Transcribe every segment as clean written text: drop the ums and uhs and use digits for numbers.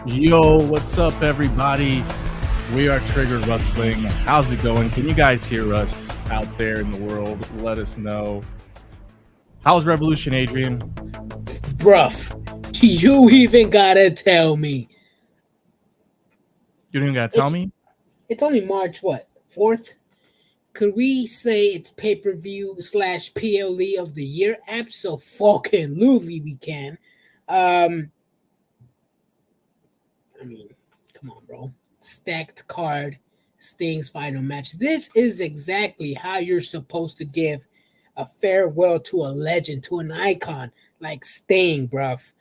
Yo, what's up, everybody? We are Triggered Wrestling. How's it going? Can you guys hear us out there in the world? Let us know. How's Revolution, Adrian? Bruh, you even gotta tell me. You don't even gotta tell me? It's only March, 4th? Could we say it's pay-per-view / PLE of the year? Absolutely we can. I mean, come on, bro. Stacked card, Sting's final match. This is exactly how you're supposed to give a farewell to a legend, to an icon like Sting, bruv.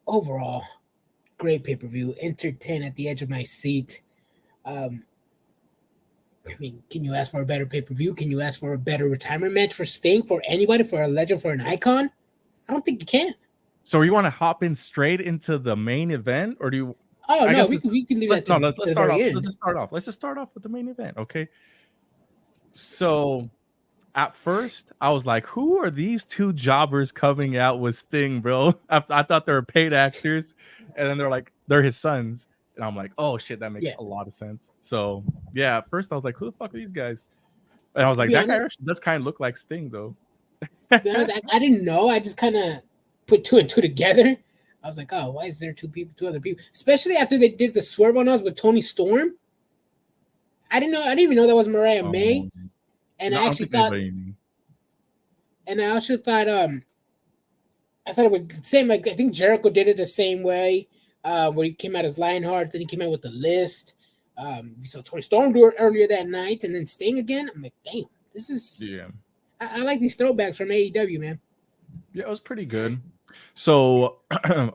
Overall, great pay-per-view. Entertained at the edge of my seat. I mean, can you ask for a better pay-per-view? Can you ask for a better retirement match for Sting, for anybody, for a legend, for an icon? I don't think you can. So you want to hop in straight into the main event, or do you? Oh, no, we can leave that to let's start off. end. Let's just start off with the main event, okay? So at first, I was like, who are these two jobbers coming out with Sting, bro? I thought they were paid actors, and then they're like, they're his sons. And I'm like, oh, shit, that makes a lot of sense. So, yeah, at first I was like, who the fuck are these guys? And I was like, that guy does kind of look like Sting, though. To be honest, I didn't know. I just kind of put two and two together. I was like, oh, why is there two other people? Especially after they did the swerve on us with Tony Storm. I didn't even know that was Mariah May. And I actually thought, and I also thought, I thought it was the same. Like, I think Jericho did it the same way, where he came out as Lionheart, then he came out with the list. We saw Tony Storm do it earlier that night, and then Sting again. I'm like, damn, this is. Yeah. I like these throwbacks from AEW, man. Yeah, it was pretty good. So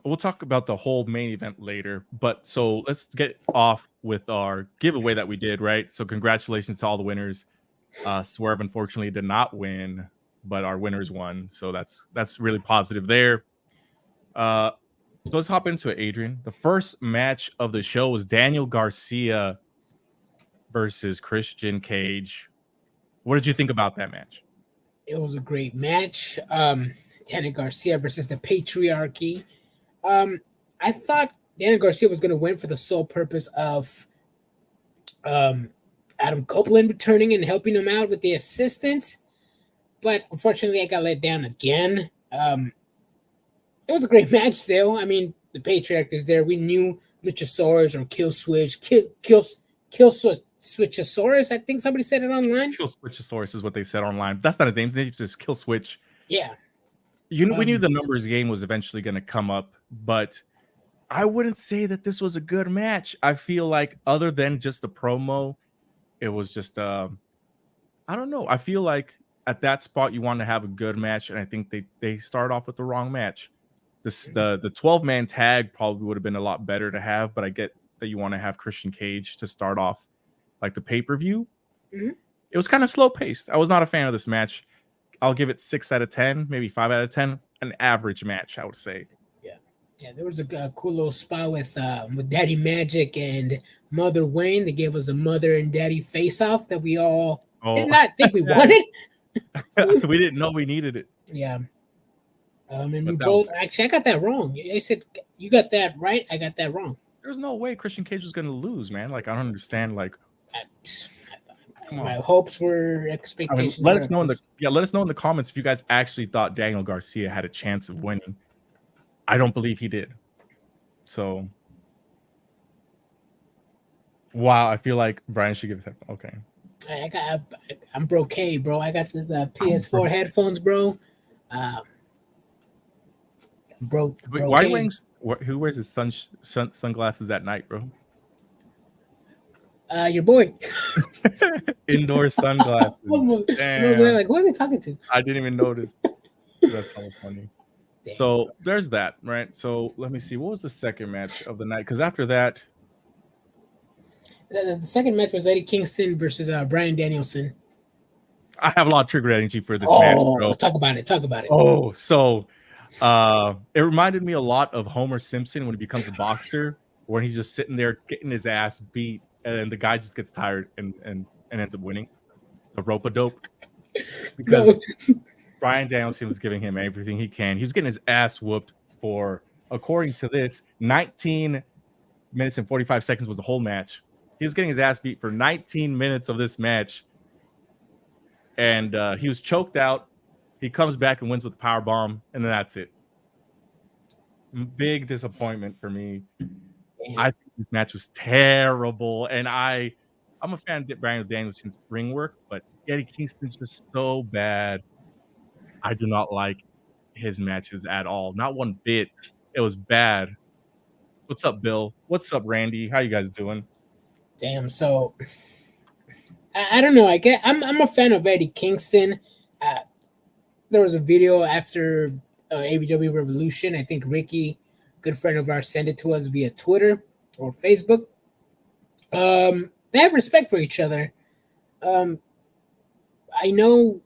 we'll talk about the whole main event later, but so let's get off with our giveaway that we did, right? So congratulations to all the winners. Swerve unfortunately did not win, but our winners won, so that's really positive there. So let's hop into it, Adrian. The first match of the show was Daniel Garcia versus Christian Cage. What did you think about that match? It was a great match. Daniel Garcia versus the Patriarchy. I thought Daniel Garcia was going to win for the sole purpose of Adam Copeland returning and helping him out with the assistance. But unfortunately, I got let down again. It was a great match still. I mean, the Patriarch is there. We knew Luchasaurus or Kill Switchosaurus. I think somebody said it online. Kill Switchosaurus is what they said online. That's not his name. His name is just Kill Switch. Yeah. We knew the numbers game was eventually going to come up, but I wouldn't say that this was a good match. I feel like other than just the promo, it was just, I don't know. I feel like at that spot, you want to have a good match, and I think they start off with the wrong match. The 12-man tag probably would have been a lot better to have, but I get that you want to have Christian Cage to start off like the pay-per-view, Mhm. it was kind of slow paced. I was not a fan of this match. I'll give it 6 out of 10, maybe 5 out of 10. An average match, I would say. Yeah, there was a cool little spot with Daddy Magic and Mother Wayne. They gave us a mother and daddy face off that we all Oh, did not think we wanted. we didn't know we needed it. Yeah. And we But that both was, actually I got that wrong. I said you got that right. I got that wrong. there's no way Christian Cage was gonna lose, man. Like I don't understand. Like, come My on. hopes were I mean, expectations. let us know in the comments if you guys actually thought Daniel Garcia had a chance of winning. I don't believe he did. So, wow, I feel like Brian should give it. Okay. I'm brocade, bro. I got this PS4 headphones, bro. Wait, why are you wearing? Who wears his sunglasses at night, bro? Your boy. Indoor sunglasses. Damn. Like, who are they talking to? I didn't even notice. That's so funny. Damn. So there's that, right? So let me see. What was the second match of the night? Because after that, the second match was Eddie Kingston versus Bryan Danielson. I have a lot of trigger energy for this match, bro. Talk about it. Oh, so it reminded me a lot of Homer Simpson when he becomes a boxer, when he's just sitting there getting his ass beat, and the guy just gets tired and ends up winning. The rope-a-dope. Because Bryan Danielson was giving him everything he can. He was getting his ass whooped for, according to this, 19 minutes and 45 seconds was the whole match. He was getting his ass beat for 19 minutes of this match. And he was choked out. He comes back and wins with the power bomb, and then that's it. Big disappointment for me. Damn. I think this match was terrible, and I'm a fan of Bryan Danielson's ring work, but Eddie Kingston's just so bad. I do not like his matches at all. Not one bit. It was bad. What's up, Bill? What's up, Randy? How you guys doing? Damn. So I don't know. I'm a fan of Eddie Kingston. There was a video after AEW Revolution. I think Ricky, good friend of ours, sent it to us via Twitter or Facebook. They have respect for each other. I know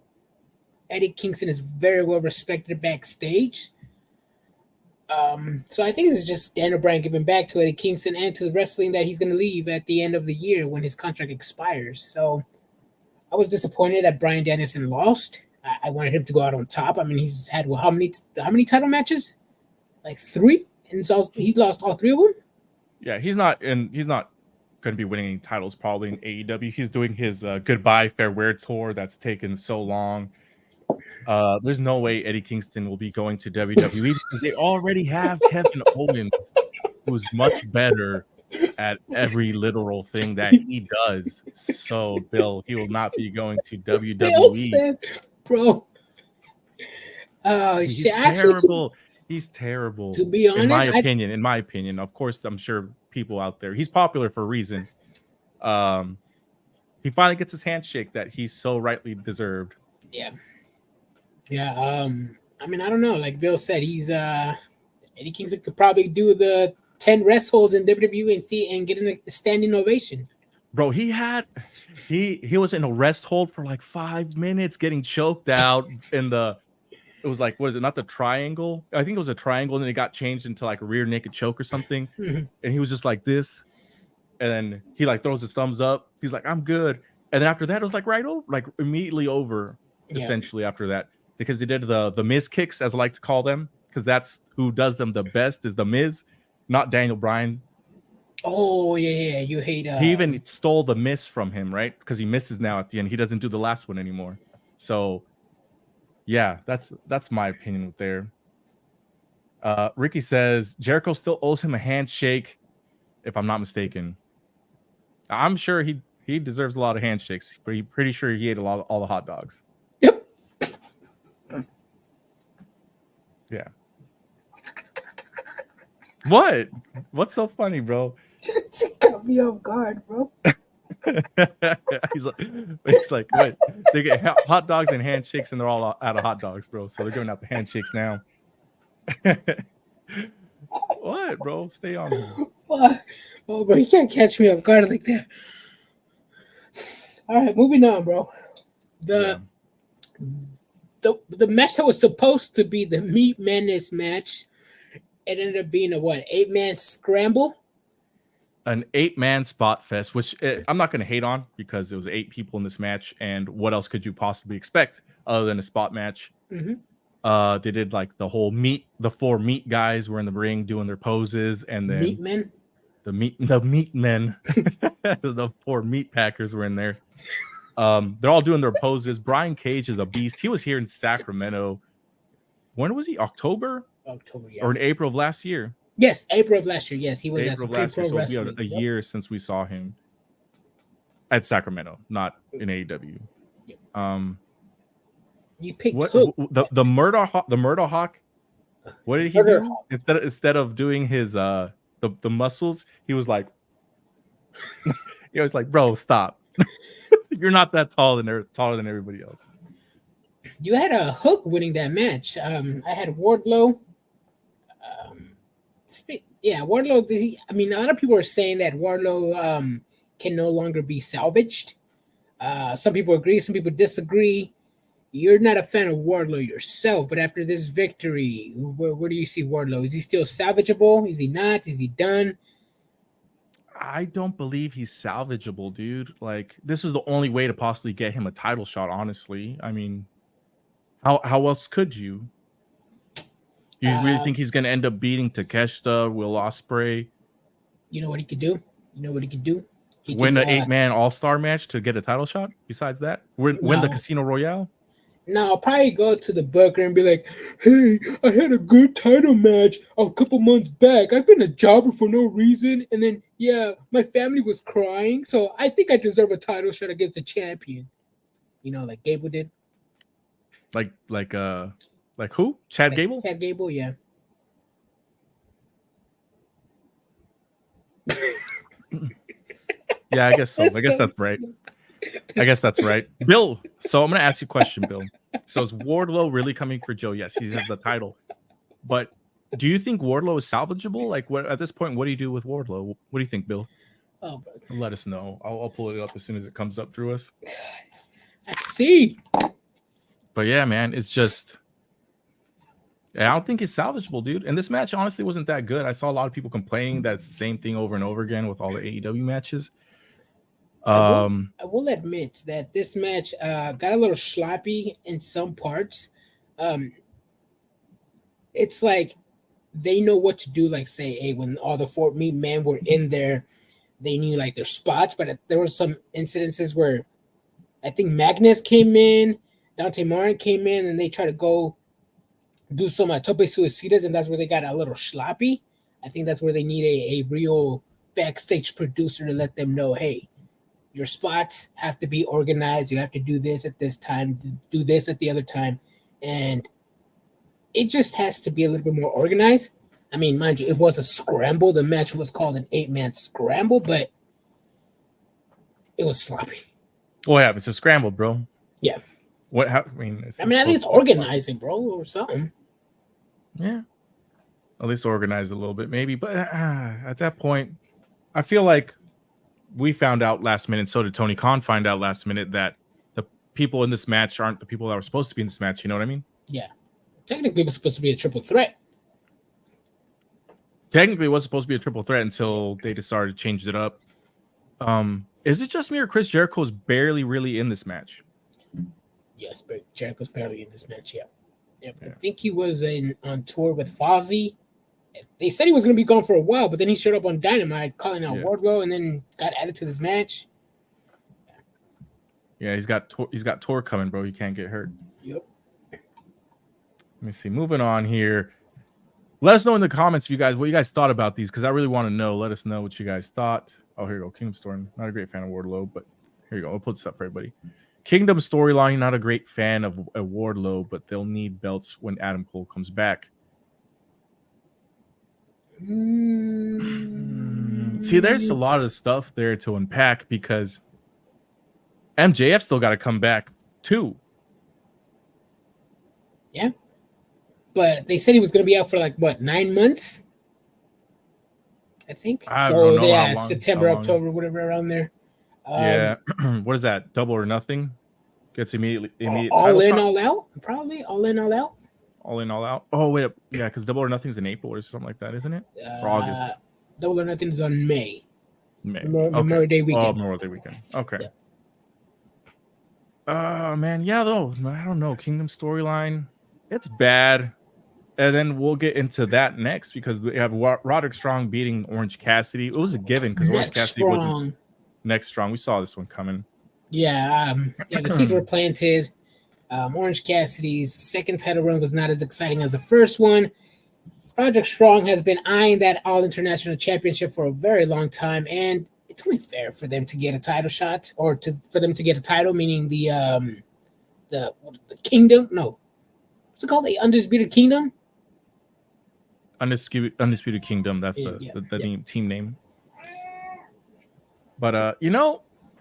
Eddie Kingston is very well respected backstage. So I think it's just Daniel Bryan giving back to Eddie Kingston and to the wrestling that he's going to leave at the end of the year when his contract expires. So I was disappointed that Bryan Danielson lost. I wanted him to go out on top. I mean, he's had how many title matches? Like 3, and so he lost all 3 of them. Yeah, he's not going to be winning any titles probably in AEW. He's doing his goodbye farewell tour that's taken so long. There's no way Eddie Kingston will be going to WWE because they already have Kevin Owens, who's much better at every literal thing that he does. So, Bill, he will not be going to WWE. Bill said, bro. He's terrible. He's terrible. To be honest, in my opinion, of course, I'm sure people out there. He's popular for a reason. He finally gets his handshake that he so rightly deserved. Yeah. I mean, I don't know. Like Bill said, he's Eddie Kingston could probably do the 10 rest holds in WWE and get a standing ovation. Bro, he was in a rest hold for like 5 minutes, getting choked out in the. It was like, what is it? Not the triangle. I think it was a triangle, and then it got changed into like a rear naked choke or something. And he was just like this, and then he like throws his thumbs up. He's like, "I'm good." And then after that, it was like right over, like immediately over. Yeah. Essentially after that, because they did the Miz kicks, as I like to call them, because that's who does them the best is the Miz, not Daniel Bryan. Oh yeah, you hate. He even stole the miss from him, right? Because he misses now at the end. He doesn't do the last one anymore. So, yeah, that's my opinion there. Ricky says Jericho still owes him a handshake, if I'm not mistaken. I'm sure he deserves a lot of handshakes, but he's pretty sure he ate all the hot dogs. Yep. Yeah. What? What's so funny, bro? She got me off guard, bro. He's like, what? They get hot dogs and handshakes, and they're all out of hot dogs, bro. So they're giving out the handshakes now. What, bro? Stay on me. Oh, bro, you can't catch me off guard like that. All right, moving on, bro. The the match that was supposed to be the Meat Madness match, it ended up being a 8-man scramble. An 8-man spot fest, which I'm not going to hate on because it was 8 people in this match, and what else could you possibly expect other than a spot match? Mm-hmm. They did like the whole the 4 meat guys were in the ring doing their poses, and then Meat men. the meat men, the 4 meat packers were in there. They're all doing their poses. Brian Cage is a beast. He was here in Sacramento. When was he? October, yeah. Or in April of last year? Yes, April of last year. Yes, he was at April Supreme Pro so Wrestling. It'll be a year since we saw him at Sacramento, not in AEW. Yep. You picked the Murder Hawk. What did he do? Instead of doing his the muscles, he was like, he was like, bro, stop. You're not that taller than everybody else. You had a Hook winning that match. I had Wardlow. Wardlow. I mean, a lot of people are saying that Wardlow can no longer be salvaged. Some people agree, some people disagree. You're not a fan of Wardlow yourself, but after this victory, where do you see Wardlow? Is he still salvageable? Is he not? Is he done? I don't believe he's salvageable, dude. Like, this is the only way to possibly get him a title shot, honestly. I mean, how else could you? You really think he's going to end up beating Takeshita, Will Ospreay? You know what he could do? He win an 8-man all-star match to get a title shot? Besides that? Win the Casino Royale? No, I'll probably go to the booker and be like, hey, I had a good title match a couple months back. I've been a jobber for no reason. And then, my family was crying. So I think I deserve a title shot against the champion. Like Gable did. Like who? Chad Gable? Chad Gable, yeah. Yeah, I guess so. I guess that's right. Bill, so I'm going to ask you a question, Bill. So is Wardlow really coming for Joe? Yes, he has the title. But do you think Wardlow is salvageable? Like, at this point, what do you do with Wardlow? What do you think, Bill? Oh, let us know. I'll pull it up as soon as it comes up through us. Let's see. But yeah, man, it's just... I don't think he's salvageable, dude. And this match honestly wasn't that good. I saw a lot of people complaining that it's the same thing over and over again with all the AEW matches. I will admit that this match got a little sloppy in some parts. It's like they know what to do. Like, say, hey, when all the 4 meat men were in there, they knew like their spots. But there were some incidences where I think Magnus came in, Dante Martin came in, and they tried to go do some tope suicidas, and that's where they got a little sloppy. I think that's where they need a real backstage producer to let them know, hey, your spots have to be organized. You have to do this at this time, do this at the other time. And it just has to be a little bit more organized. I mean, mind you, it was a scramble. The match was called an 8-man scramble, but it was sloppy. Well, yeah, it's a scramble, bro. Yeah. At least organizing, bro, or something. Yeah. At least organize a little bit, maybe. But at that point, I feel like we found out last minute, so did Tony Khan find out last minute, that the people in this match aren't the people that were supposed to be in this match. You know what I mean? Yeah. Technically, it was supposed to be a triple threat. Technically, it was supposed to be a triple threat until they decided to change it up. Is it just me or Chris Jericho's barely really in this match? Yes, but Jericho's barely in this match, yeah. I think he was on tour with Fozzy. They said he was going to be gone for a while, but then he showed up on Dynamite calling out Wardlow and then got added to this match. Yeah, he's got tour coming, bro. He can't get hurt. Yep. Let me see. Moving on here. Let us know in the comments, what you guys thought about these, because I really want to know. Let us know what you guys thought. Oh, here you go. Kingdom Storm. Not a great fan of Wardlow, but here you go. I'll put this up for everybody. Kingdom storyline. Not a great fan of Wardlow, but they'll need belts when Adam Cole comes back. See, there's a lot of stuff there to unpack because MJF still got to come back too. Yeah, but they said he was going to be out for 9 months. I think I don't know September, October, whatever around there. Yeah. What is that? Double or Nothing gets immediate all title in, shot. all out. Probably all in, all out. All in, all out. Oh wait, yeah, because Double or Nothing's in April or something like that, isn't it? Or August, Uh, Double or Nothing is on May. May. Okay. Memorial Day Oh, weekend. Memorial Day weekend. Okay. Yeah. Man, yeah, though I don't know. Kingdom storyline, it's bad. And then we'll get into that next because we have Roderick Strong beating Orange Cassidy. It was a given because Orange Next Cassidy wasn't strong. next strong. We saw this one coming. Yeah, the seeds were planted. Orange Cassidy's second title run was not as exciting as the first one. Roderick Strong has been eyeing that All International Championship for a very long time, and it's only fair for them to get a title shot, or for them to get a title, meaning the Kingdom. No, what's it called? The Undisputed Kingdom. Undisputed Kingdom. That's the team name. But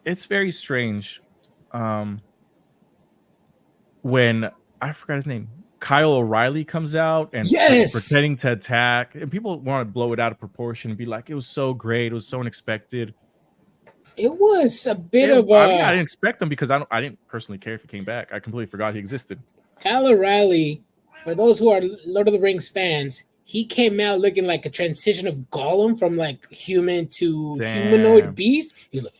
it's very strange. When I forgot his name, Kyle O'Reilly comes out and pretending to attack, and people want to blow it out of proportion and be like, "It was so great, it was so unexpected." It was a bit of I mean, I didn't expect him because I didn't personally care if he came back. I completely forgot he existed. Kyle O'Reilly, for those who are Lord of the Rings fans, he came out looking like a transition of Gollum from like human to humanoid beast. He's like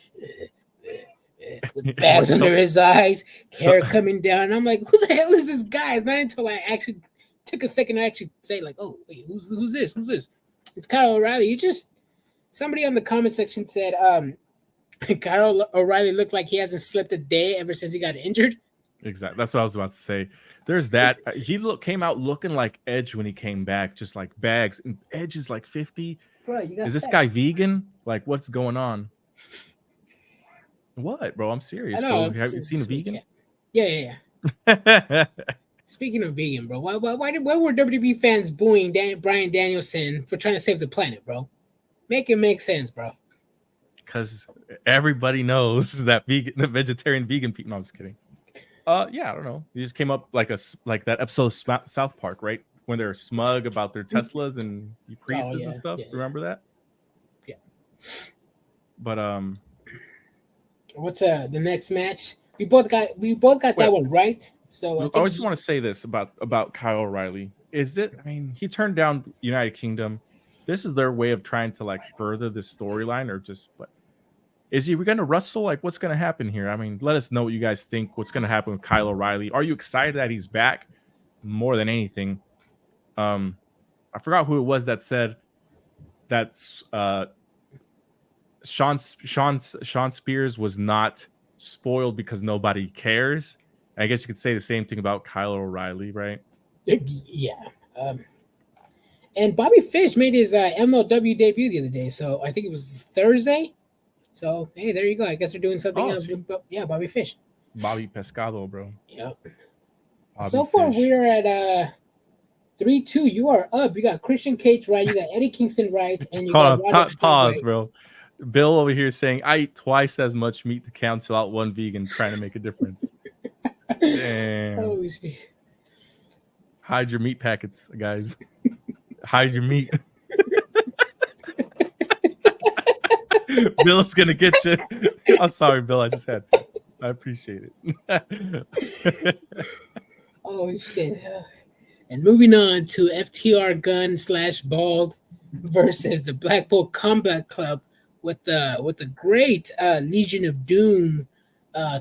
with bags under his eyes, hair coming down. I'm like, who the hell is this guy? It's not until I actually took a second to actually say, like, oh, wait, who's this? Who's this? It's Kyle O'Reilly. You just somebody on the comment section said, Kyle O'Reilly looked like he hasn't slept a day ever since he got injured. Exactly. That's what I was about to say. There's that. He came out looking like Edge when he came back, just like bags. And Edge is like 50. Bro, is this guy vegan? Like, what's going on? What, bro? I'm serious. Bro. Have you seen a vegan? Yeah. Speaking of vegan, bro, why were WWE fans booing Bryan Danielson for trying to save the planet, bro? Make it make sense, bro. Because everybody knows that the vegetarian vegan people. No, I'm just kidding. Yeah, I don't know. He just came up like that episode of South Park, right? When they're smug about their Teslas and Priuses and stuff. Remember that? Yeah. But what's the next match? We both got that one right. So I just want to say this about Kyle O'Reilly. Is it? I mean, he turned down United Kingdom. This is their way of trying to like further this storyline, or just what? Is he going to wrestle? Like, what's going to happen here? I mean, let us know what you guys think. What's going to happen with Kyle O'Reilly? Are you excited that he's back? More than anything, I forgot who it was that said that Sean Spears was not spoiled because nobody cares. I guess you could say the same thing about Kyle O'Reilly, right? Yeah. And Bobby Fish made his MLW debut the other day, so I think it was Thursday. So, hey, there you go. I guess they're doing something else. Yeah, Bobby Fish. Bobby Pescado, bro. Yep. So far, we are at 3-2. You are up. You got Christian Cage right. You got Eddie Kingston right. And you got Roderick Pause, right. Bro. Bill over here saying, I eat twice as much meat to cancel out one vegan trying to make a difference. Damn. Oh, shit. Hide your meat packets, guys. Hide your meat. Bill's gonna get you. I'm sorry, Bill. I just had to. I appreciate it. Oh shit! And moving on to FTR Gun / Bald versus the Blackpool Combat Club with the great Legion of Doom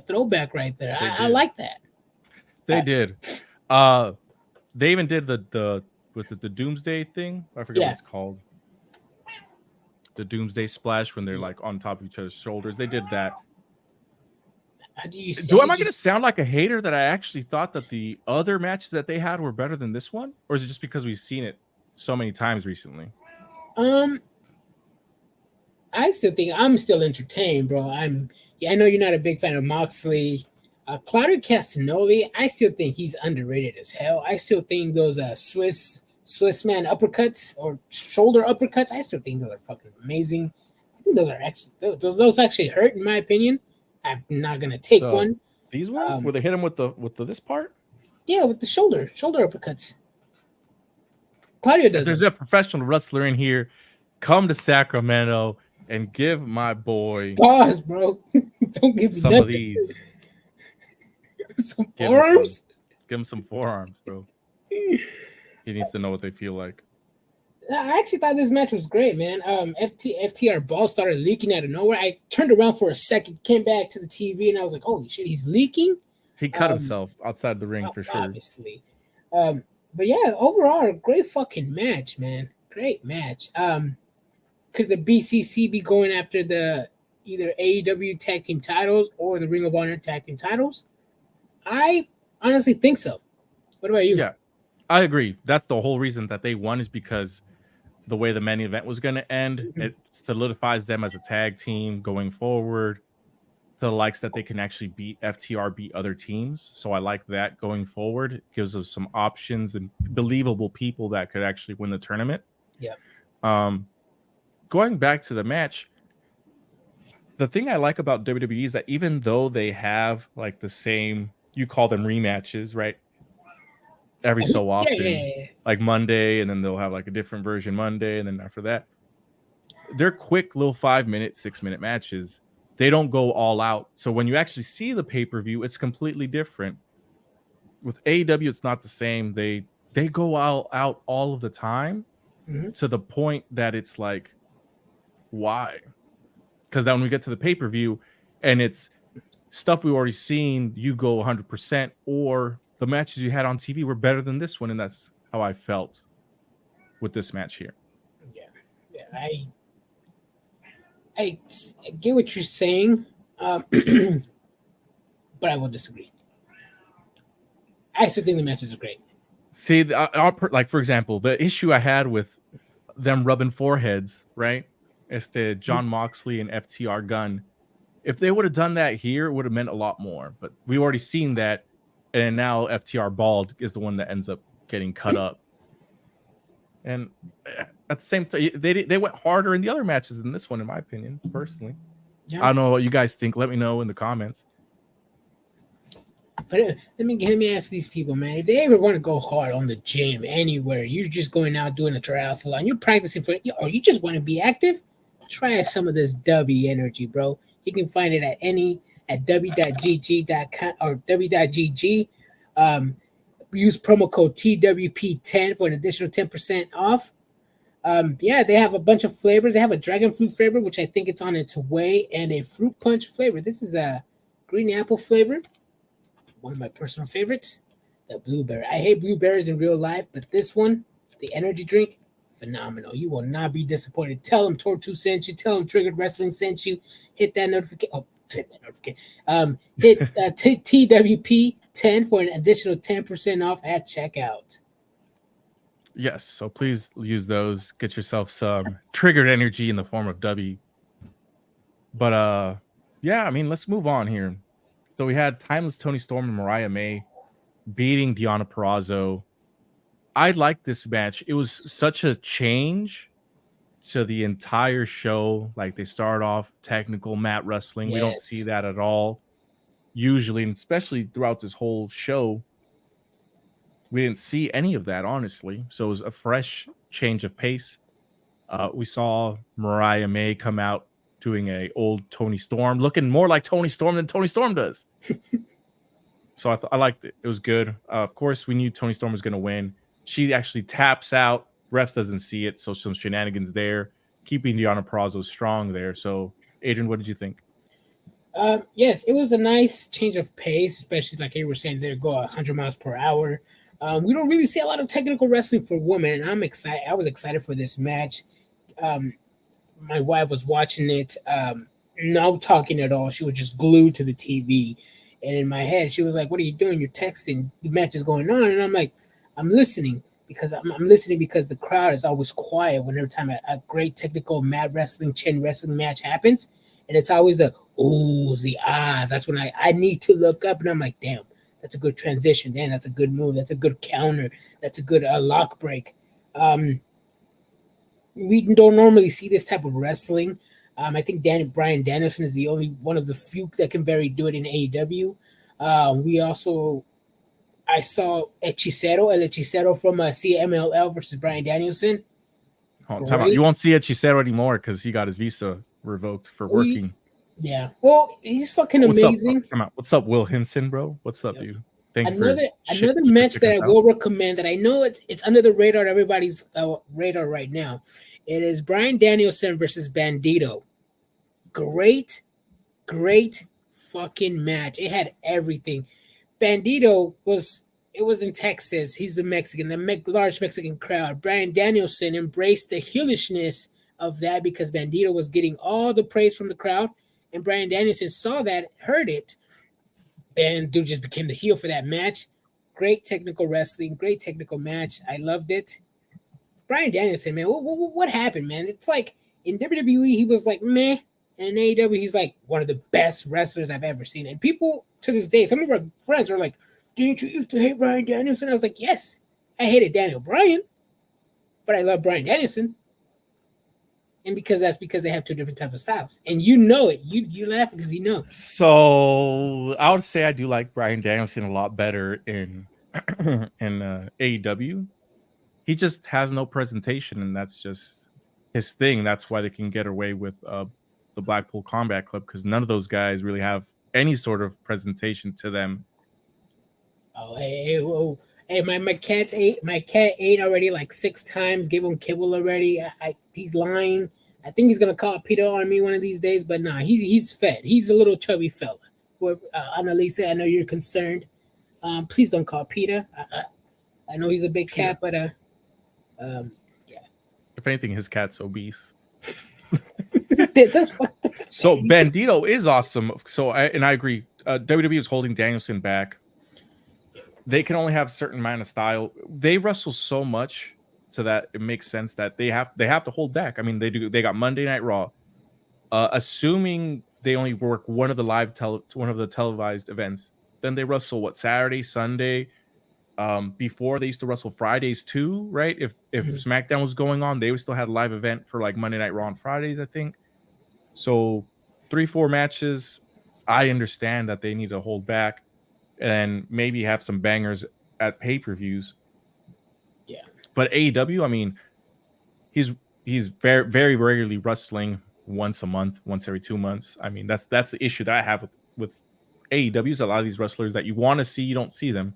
throwback right there. I like that. They did. They even did the was it the Doomsday thing? I forget what it's called. The Doomsday Splash when they're like on top of each other's shoulders. They did that. How do you am I going to sound like a hater that I actually thought that the other matches that they had were better than this one? Or is it just because we've seen it so many times recently? I still think I'm still entertained, bro. I know you're not a big fan of Moxley. Claudio Castagnoli, I still think he's underrated as hell. I still think those Swiss man uppercuts or shoulder uppercuts, I still think those are fucking amazing. I think those are actually those actually hurt in my opinion. I'm not gonna take one. These ones where they hit him with the this part? Yeah, with the shoulder uppercuts. Claudio does. If there's a professional wrestler in here, come to Sacramento and give my boy Pause, bro. Don't give me some nothing. of these. Some Give him forearms. give him some forearms, bro. He needs to know what they feel like. I actually thought this match was great, man. FTR ball started leaking out of nowhere. I turned around for a second, came back to the TV, and I was like, "Holy shit, he's leaking!" He cut himself outside the ring for sure. Obviously. But yeah, overall, a great fucking match, man. Great match. Could the BCC be going after the either AEW tag team titles or the Ring of Honor tag team titles? I honestly think so. What about you? Yeah, I agree. That's the whole reason that they won is because the way the main event was going to end, it solidifies them as a tag team going forward to the likes that they can actually beat FTR, beat other teams. So I like that going forward. It gives us some options and believable people that could actually win the tournament. Yeah. Going back to the match, the thing I like about WWE is that even though they have like the same, you call them rematches, right? Every so often, Yeah. like Monday, and then they'll have like a different version Monday, and then after that, they're quick little 5-minute, 6-minute matches. They don't go all out. So when you actually see the pay-per-view, it's completely different. With AEW, it's not the same. They go out all of the time to the point that it's like, why? Because then when we get to the pay-per-view and it's stuff we've already seen, you go 100%, or the matches you had on TV were better than this one, and that's how I felt with this match here. Yeah. I get what you're saying, but I will disagree. I still think the matches are great. See, like for example, the issue I had with them rubbing foreheads, right? John Moxley and FTR Gunn. If they would have done that here, it would have meant a lot more. But we've already seen that, and now FTR Bald is the one that ends up getting cut up. And at the same time, they went harder in the other matches than this one, in my opinion, personally. Yeah. I don't know what you guys think. Let me know in the comments. But let me ask these people, man. If they ever want to go hard on the gym anywhere, you're just going out doing a triathlon, you're practicing for, or you just want to be active, try some of this W energy, bro. You can find it at w.gg.com or w.gg. Use promo code TWP10 for an additional 10% off. Yeah, they have a bunch of flavors. They have a dragon fruit flavor, which I think it's on its way, and a fruit punch flavor. This is a green apple flavor. One of my personal favorites, the blueberry. I hate blueberries in real life, but this one, the energy drink, phenomenal. You will not be disappointed. Tell them Tortu sent you. Tell them Triggered Wrestling sent you. Hit that notification. Oh, hit that notification. Hit TWP 10 for an additional 10% off at checkout. Yes, so please use those. Get yourself some triggered energy in the form of W. But yeah, I mean, let's move on here. So we had Timeless Toni Storm and Mariah May beating Deonna Purrazzo. I liked this match. It was such a change to the entire show. Like they start off technical mat wrestling. Yes. We don't see that at all usually, and especially throughout this whole show. We didn't see any of that, honestly. So it was a fresh change of pace. We saw Mariah May come out doing a old Toni Storm, looking more like Toni Storm than Toni Storm does. So I liked it. It was good. Of course, we knew Toni Storm was going to win. She actually taps out. Refs doesn't see it, so some shenanigans there, keeping Deonna Purrazzo strong there. So, Adrian, what did you think? Yes, it was a nice change of pace, especially like you were saying, they go 100 miles per hour. We don't really see a lot of technical wrestling for women, and I'm excited. I was excited for this match. My wife was watching it, no talking at all. She was just glued to the TV. And in my head, she was like, "What are you doing? You're texting. The match is going on." And I'm like, "I'm listening because I'm listening because the crowd is always quiet whenever time a great technical mat wrestling, chin wrestling match happens, and it's always the oohs, the ahs. That's when I need to look up, and I'm like, damn, that's a good transition. Damn, that's a good move. That's a good counter. That's a good lock break." We don't normally see this type of wrestling. I think Bryan Danielson is the only one of the few that can do it in AEW. I saw El Hechicero from CMLL versus Bryan Danielson. You won't see Hechicero anymore because he got his visa revoked for working. Yeah. Well, he's fucking amazing. Come on. What's up, Will Hinson, bro? What's up, dude? Thank you Another match that I will recommend that I know it's under the radar, everybody's radar right now. It is Bryan Danielson versus Bandito. Great fucking match. It had everything. Bandito was in Texas. He's a Mexican, the large Mexican crowd. Bryan Danielson embraced the heelishness of that because Bandito was getting all the praise from the crowd, and Bryan Danielson saw that, heard it, and dude just became the heel for that match. Great technical wrestling, great technical match. I loved it. Bryan Danielson, man, what happened, man? It's like in WWE he was like meh, and in AEW he's like one of the best wrestlers I've ever seen. And people to this day, some of our friends are like, "Didn't you used to hate Bryan Danielson?" I was like, "Yes, I hated Daniel Bryan, but I love Bryan Danielson." And because they have two different types of styles, and you know it. You laugh because you know. So I would say I do like Bryan Danielson a lot better in AEW. He just has no presentation, and that's just his thing. That's why they can get away with the Blackpool Combat Club, because none of those guys really have any sort of presentation to them. Oh, hey, my cat ate already like 6 times. Gave him kibble already. He's lying. I think he's gonna call PETA on me one of these days. But nah, he's fed. He's a little chubby fella. Annalisa, I know you're concerned. Please don't call PETA. I know he's a big cat, but yeah. If anything, his cat's obese. That's So Bandito is awesome. So I agree. WWE is holding Danielson back. They can only have a certain amount of style. They wrestle so much so that it makes sense that they have to hold back. I mean, they do. They got Monday Night Raw. Assuming they only work one of the televised events, then they wrestle Saturday, Sunday. Before they used to wrestle Fridays too, right? If SmackDown was going on, they still had a live event for like Monday Night Raw on Fridays, I think. So 3-4 matches. I understand that they need to hold back and maybe have some bangers at pay-per-views. Yeah. But AEW, I mean, he's very, very rarely wrestling once a month, once every 2 months. I mean, that's the issue that I have with AEW. A lot of these wrestlers that you want to see, you don't see them.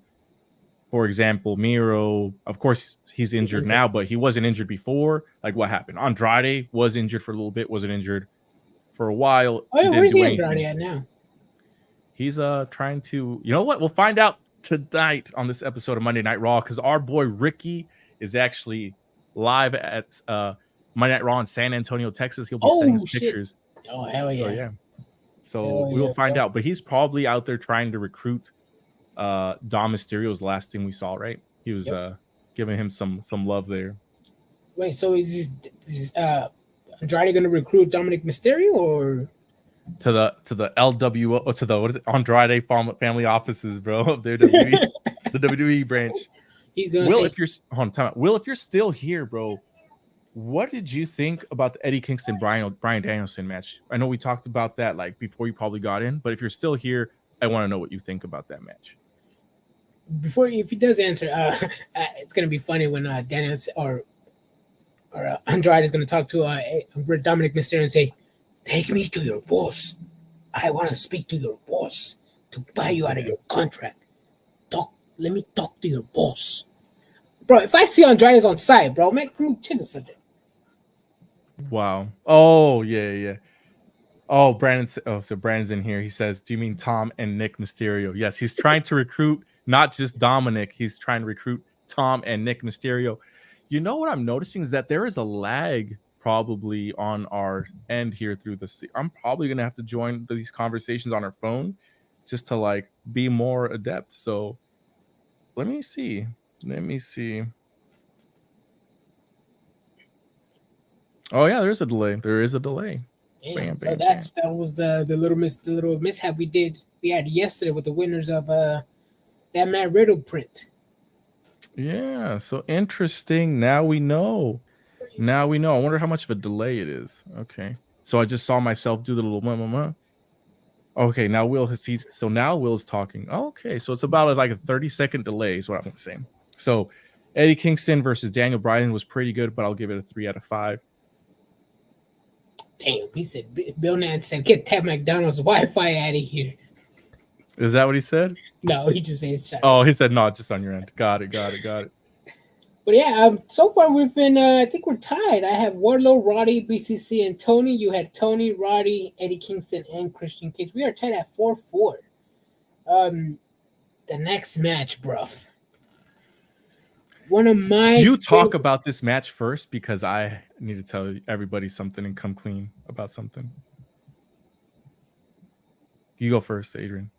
For example, Miro, of course, he's injured now, but he wasn't injured before. Like, what happened? Andrade was injured for a little bit, wasn't injured for a while. Oh, yeah, where's Andrade at now? He's trying to, you know what? We'll find out tonight on this episode of Monday Night Raw, because our boy Ricky is actually live at Monday Night Raw in San Antonio, Texas. He'll be sending us pictures. Oh, hell yeah. So we will find out. But he's probably out there trying to recruit Dom Mysterio's last thing we saw, right? He was giving him some love there. Wait, so is Andrade going to recruit Dominic Mysterio or to the LWO or to the what is it, Andrade family offices, bro? Of their WWE, the WWE branch. Will, if you're still here, bro, what did you think about the Eddie Kingston Bryan Danielson match? I know we talked about that like before you probably got in, but if you're still here, I want to know what you think about that match. If he does answer, it's gonna be funny when Daniels or Andrade is gonna talk to Dominic Mysterio and say, "Take me to your boss. I want to speak to your boss to buy you out of your contract. Let me talk to your boss, bro." If I see Andrade on site, bro, make me chill or something. Wow. Oh yeah. Oh, Brandon. Oh, so Brandon's in here. He says, "Do you mean Tom and Nick Mysterio?" Yes, he's trying to recruit not just Dominic. He's trying to recruit Tom and Nick Mysterio. You know what I'm noticing is that there is a lag probably on our end here through this. I'm probably gonna have to join these conversations on our phone just to like be more adept. So let me see. Oh yeah, there's a delay. There is a delay. Bam, so that was the little mishap we had yesterday with the winners of that Matt Riddle print. Yeah, so interesting. Now we know. I wonder how much of a delay it is. Okay, so I just saw myself do the little Okay, now now Will's talking. Okay, so it's about like a 30-second delay is what I'm going to say. So Eddie Kingston versus Daniel Bryan was pretty good, but I'll give it a 3 out of 5. Damn, he said. Bill Nance said, "Get that McDonald's Wi-Fi out of here." Is that what he said? No, he just said, "Shut Oh, up." he said no, just on your end. Got it. But yeah, so far we've been. I think we're tied. I have Wardlow, Roddy, BCC, and Tony. You had Tony, Roddy, Eddie Kingston, and Christian Cage. We are tied at 4-4. The next match, bruv. One of my. You talk about this match first because I need to tell everybody something and come clean about something. You go first, Adrian.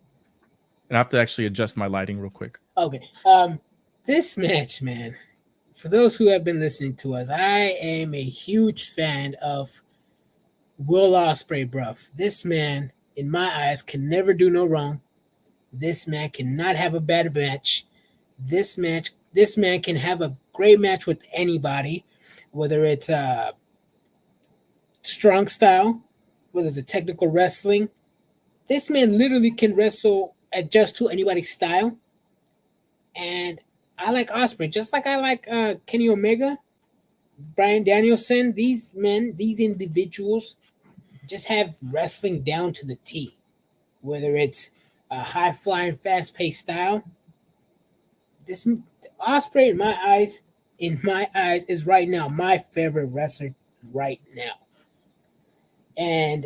And I have to actually adjust my lighting real quick. Okay. This match, man. For those who have been listening to us, I am a huge fan of Will Ospreay, bruv. This man, in my eyes, can never do no wrong. This man cannot have a bad match. This man can have a great match with anybody, whether it's strong style, whether it's a technical wrestling. This man literally can wrestle adjust to anybody's style. And I like Ospreay, just like I like Kenny Omega, Bryan Danielson. These men, these individuals, just have wrestling down to the T. Whether it's a high flying, fast paced style, this Ospreay, in my eyes, is right now my favorite wrestler right now. And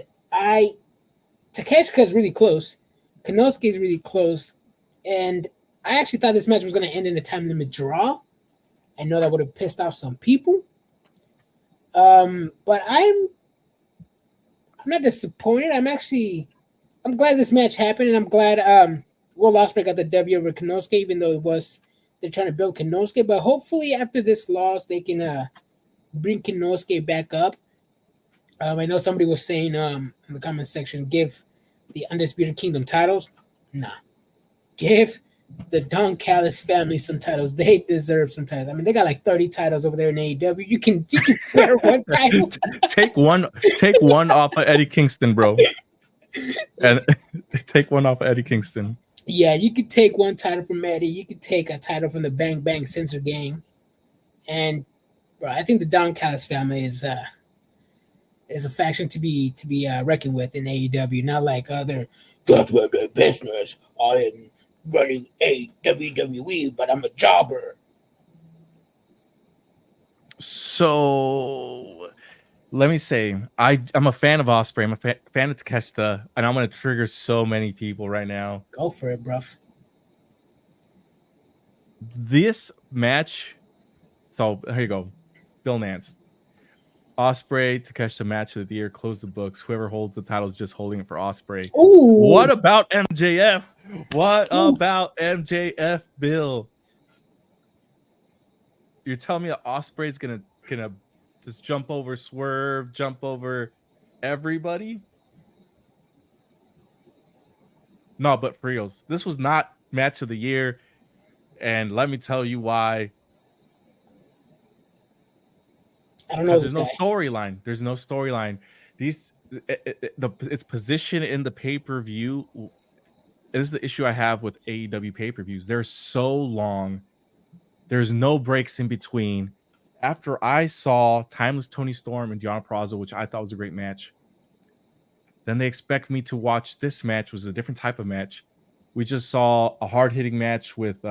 Takeshita is really close. Konosuke is really close, and I actually thought this match was going to end in a time limit draw. I know that would have pissed off some people, but I'm not disappointed. I'm glad this match happened, and I'm glad Will Ospreay got the W over Konosuke, even though they're trying to build Konosuke. But hopefully, after this loss, they can bring Konosuke back up. I know somebody was saying in the comment section, give the Undisputed Kingdom titles. Nah. Give the Don Callis family some titles. They deserve some titles. I mean, they got like 30 titles over there in AEW. You can wear one title. Take one off of Eddie Kingston, bro. And take one off of Eddie Kingston. Yeah, you could take one title from Eddie. You could take a title from the Bang Bang Censor Gang. And bro, I think the Don Callis family is a faction to be reckoned with in AEW, not like other. That's what the business. I am running a WWE, but I'm a jobber. So let me say, I'm a fan of Ospreay. I'm a fan of Takeshita, and I'm going to trigger so many people right now. Go for it, bruv. This match. So here you go, Bill Nance. Ospreay, Takeshita match of the year. Close the books. Whoever holds the title is just holding it for Ospreay. Ooh. What about MJF? About MJF, Bill? You're telling me that Ospreay's gonna just jump over Swerve, jump over everybody? No, but for reals, this was not match of the year, and let me tell you why. I don't know. There's no storyline. There's no storyline. Its position in the pay-per-view is the issue I have with AEW pay-per-views. They're so long. There's no breaks in between. After I saw Timeless Tony Storm and Deonna Purrazzo, which I thought was a great match, then they expect me to watch this match, which was a different type of match. We just saw a hard-hitting match with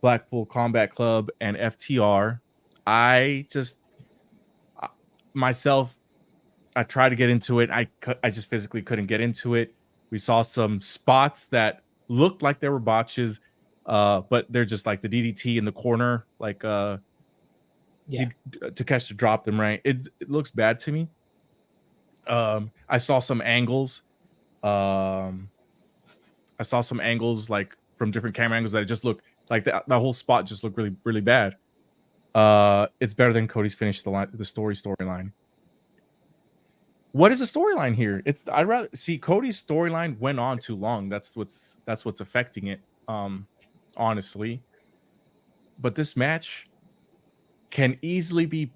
Blackpool Combat Club and FTR. I tried to get into it. I just physically couldn't get into it. We saw some spots that looked like they were botches, but they're just like the DDT in the corner, like Takeshita dropped them, right? It looks bad to me. I saw some angles. Like from different camera angles that just looked like that whole spot just looked really, really bad. It's better than Cody's finished the storyline. What is the storyline here? I'd rather see Cody's storyline went on too long. That's what's affecting it. Honestly, but this match can easily be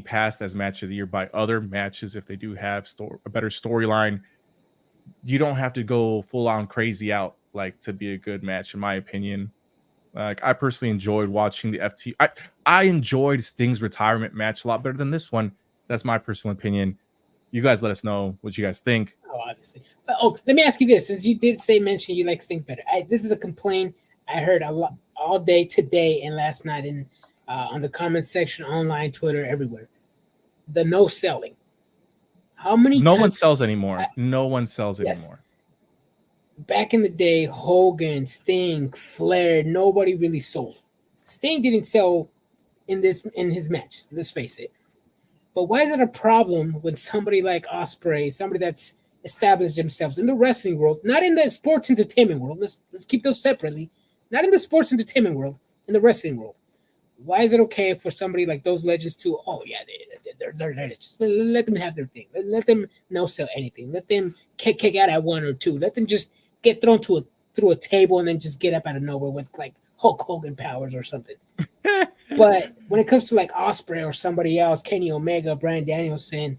passed as match of the year by other matches if they do have a better storyline. You don't have to go full on crazy out like to be a good match, in my opinion. Like I personally enjoyed watching the FT. I enjoyed Sting's retirement match a lot better than this one. That's my personal opinion. You guys let us know what you guys think. Oh, obviously. Let me ask you this: since you did mention you like things better, this is a complaint I heard a lot all day today and last night in on the comment section, online, Twitter, everywhere. The no selling. How many No times? one sells anymore. No one sells Yes. anymore. Back in the day, Hogan, Sting, Flair, nobody really sold. Sting didn't sell in his match. Let's face it. But why is it a problem when somebody like Osprey, somebody that's established themselves in the wrestling world, not in the sports entertainment world? Let's keep those separately. Not in the sports entertainment world, in the wrestling world. Why is it okay for somebody like those legends to? Oh yeah, they're legends. Let them have their thing. Let them no sell anything. Let them kick out at one or two. Let them just get thrown through a table and then just get up out of nowhere with like Hulk Hogan powers or something. But when it comes to like Osprey or somebody else, Kenny Omega, Bryan Danielson,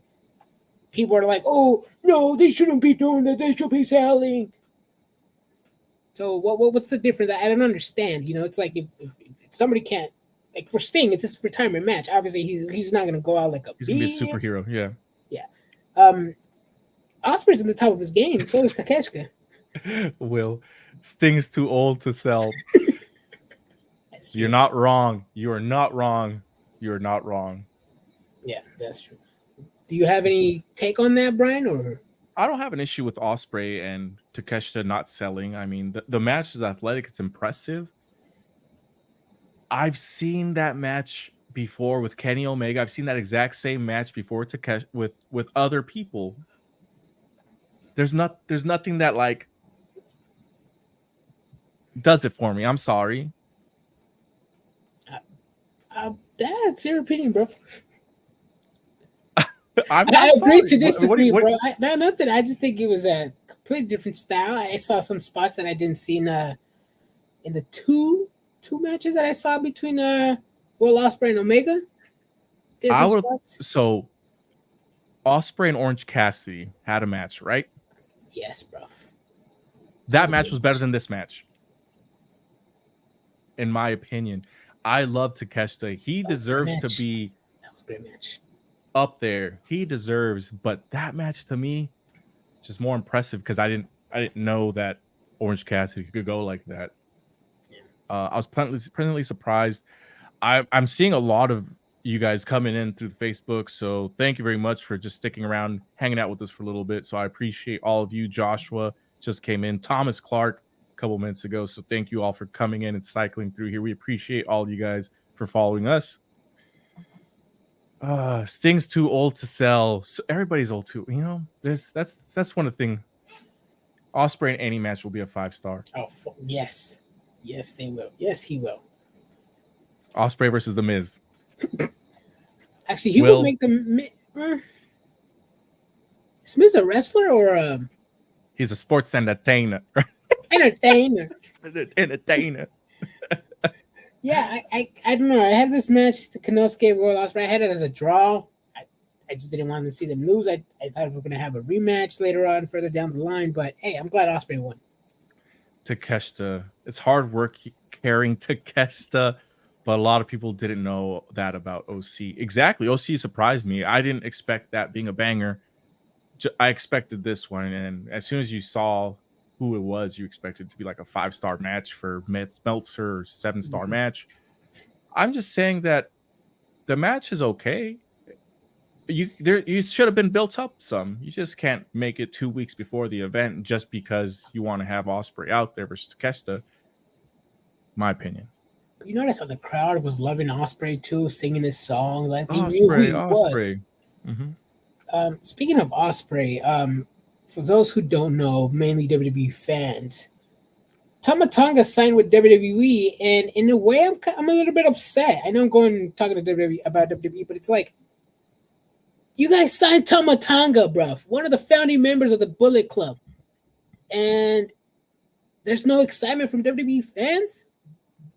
people are like, "Oh no, they shouldn't be doing that. They should be selling." So what's the difference? I don't understand. You know, it's like if somebody can't, like for Sting, it's his retirement match. Obviously, he's not gonna go out like he's gonna be a superhero. Yeah. Yeah. Osprey's in the top of his game. So is Takeshita. Will, Sting's too old to sell. You're not wrong. You are not wrong. You are not wrong. Yeah, that's true. Do you have any take on that, Brian? Or I don't have an issue with Osprey and Takeshita not selling. I mean, the match is athletic. It's impressive. I've seen that match before with Kenny Omega. I've seen that exact same match before with other people. There's nothing that like does it for me. I'm sorry. That's your opinion, bro. I agree to disagree, bro. Nothing. I just think it was a completely different style. I saw some spots that I didn't see in the two matches that I saw between Will Ospreay and Omega. So Ospreay and Orange Cassidy had a match, right? Yes, bro. That match was better than this match, in my opinion. I love Takeshita. He deserves to be that was a great match. Up there. He deserves, but that match to me just more impressive because I didn't know that Orange Cassidy could go like that. Yeah. I was pleasantly surprised. I'm seeing a lot of you guys coming in through Facebook, so thank you very much for just sticking around, hanging out with us for a little bit. So I appreciate all of you. Joshua just came in, Thomas Clark a couple minutes ago. So thank you all for coming in and cycling through here. We appreciate all of you guys for following us. Sting's too old to sell. So everybody's old too. You know, that's one of the things. Osprey in any match will be a 5-star. Oh yes, they will. Yes, he will. Osprey versus the Miz. Actually, he will make the. Is Miz a wrestler or He's a sports entertainer. Entertainer. Yeah, I don't know. I had this match, the Konosuke Royal Osprey. I had it as a draw. I just didn't want to see them lose. I thought we were going to have a rematch later on, further down the line. But hey, I'm glad Osprey won. Takeshita. It's hard work carrying Takeshita, but a lot of people didn't know that about OC. Exactly. OC surprised me. I didn't expect that being a banger. I expected this one. And as soon as you saw who it was, you expected it to be like a 5-star match for Meltzer or 7-star match. I'm just saying that the match is okay. You should have been built up some. You just can't make it 2 weeks before the event just because you want to have Osprey out there versus Takeshita. My opinion. You notice how the crowd was loving Osprey too, singing his songs. Like they Osprey, knew who he Osprey. was. Mm-hmm. Speaking of Osprey, for those who don't know, mainly WWE fans, Tama Tonga signed with WWE, and in a way, I'm a little bit upset. I know I'm talking to WWE about WWE, but it's like, you guys signed Tama Tonga, bruv, one of the founding members of the Bullet Club, and there's no excitement from WWE fans.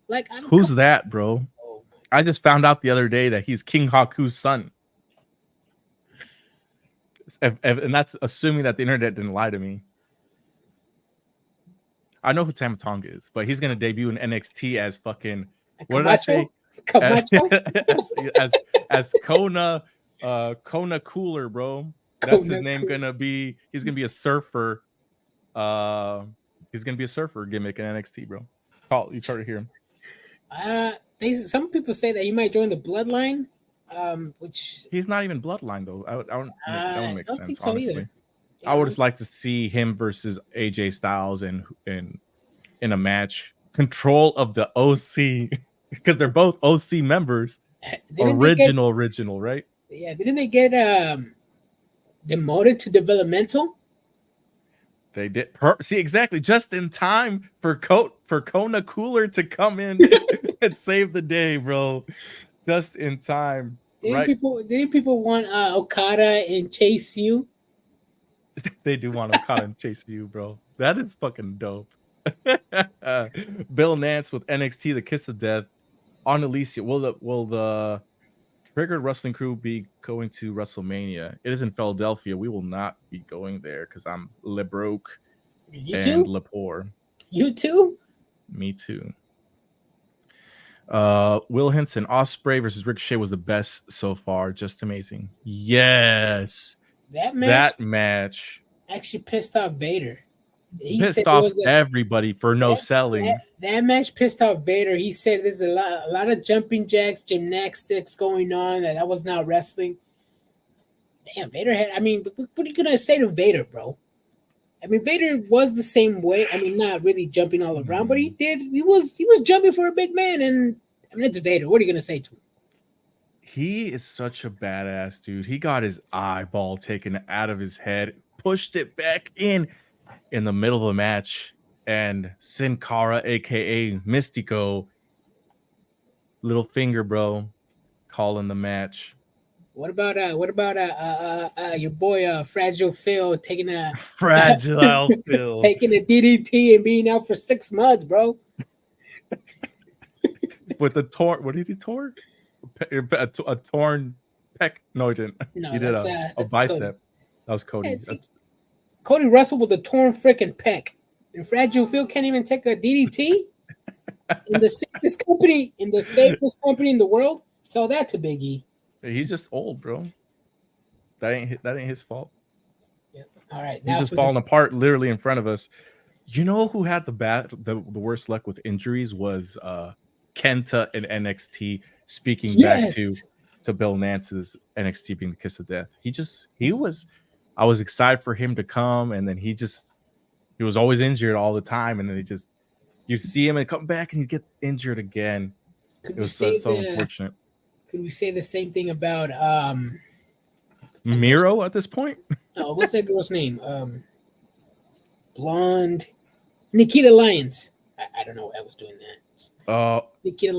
Like, who's that, bro? Oh, I just found out the other day that he's King Haku's son. And that's assuming that the internet didn't lie to me. I know who Tama Tonga is, but he's gonna debut in NXT as fucking what did I say? as Kona Kona Cooler, bro. That's his Kona name Cool. gonna be. He's gonna be a surfer. Uh, he's gonna be a surfer gimmick in NXT, bro. Call you heard it here. Some people say that he might join the Bloodline, which He's not even bloodline though. That wouldn't I make don't think sense, so either. honestly. Yeah, I would just like to see him versus AJ Styles in a match. Control of the OC because they're both OC members. didn't they get? Original, right? Yeah, didn't they get demoted to developmental? They did. See, exactly, just in time for Kona Cooler to come in and save the day, bro. Just in time, right? Didn't people want Okada and Chase U? They do want Okada and Chase U, bro. That is fucking dope. Bill Nance with NXT, the Kiss of Death on Alicia. Will the Triggered Wrestling Crew be going to WrestleMania? It is in Philadelphia. We will not be going there because I'm le broke and le poor. You too? Me too. Will Henson, Ospreay versus Ricochet was the best so far. Just amazing. Yes. That match actually pissed off Vader. He pissed off everybody for no selling. That match pissed off Vader. He said there's a lot of jumping jacks, gymnastics going on. That was not wrestling. Damn, Vader had. I mean, what are you gonna say to Vader, bro? I mean, Vader was the same way. I mean, not really jumping all around, but he did. He was jumping for a big man, and I mean, it's Vader. What are you gonna say to him? He is such a badass dude. He got his eyeball taken out of his head, pushed it back in the middle of the match, and Sin Cara, aka Mystico, little finger bro, calling the match. What about your boy Fragile Phil taking a Fragile Phil taking a DDT and being out for 6 months, bro? With the torn, what did he torn? A torn pec? No, he didn't. No, he did a bicep. Cody. That was Cody. Yeah, Cody Russell with a torn freaking pec, and Fragile Phil can't even take a DDT in the safest company in the world. Tell that to Big E. He's just old, bro. That ain't his fault. Yeah. All right. He's just falling apart literally in front of us. You know who had the worst luck with injuries was Kenta in NXT. Speaking back to Bill Nance's NXT being the Kiss of Death. I was excited for him to come, and then he was always injured all the time, and then you'd see him and come back and you get injured again. It was so unfortunate. Could we say the same thing about Miro at this point? No, what's that girl's name? Blonde Nikita Lyons. I don't know why I was doing that. Nikita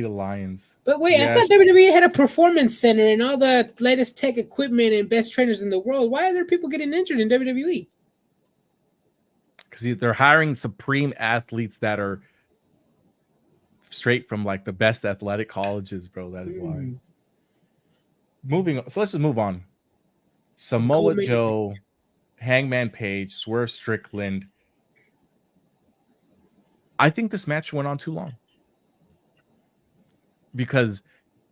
Lyons. But wait, yeah. I thought WWE had a performance center and all the latest tech equipment and best trainers in the world. Why are there people getting injured in WWE? Because they're hiring supreme athletes that are straight from like the best athletic colleges, bro. That is why. Moving on. So let's just move on. Samoa Joe, Hangman Page, Swerve Strickland. I think this match went on too long because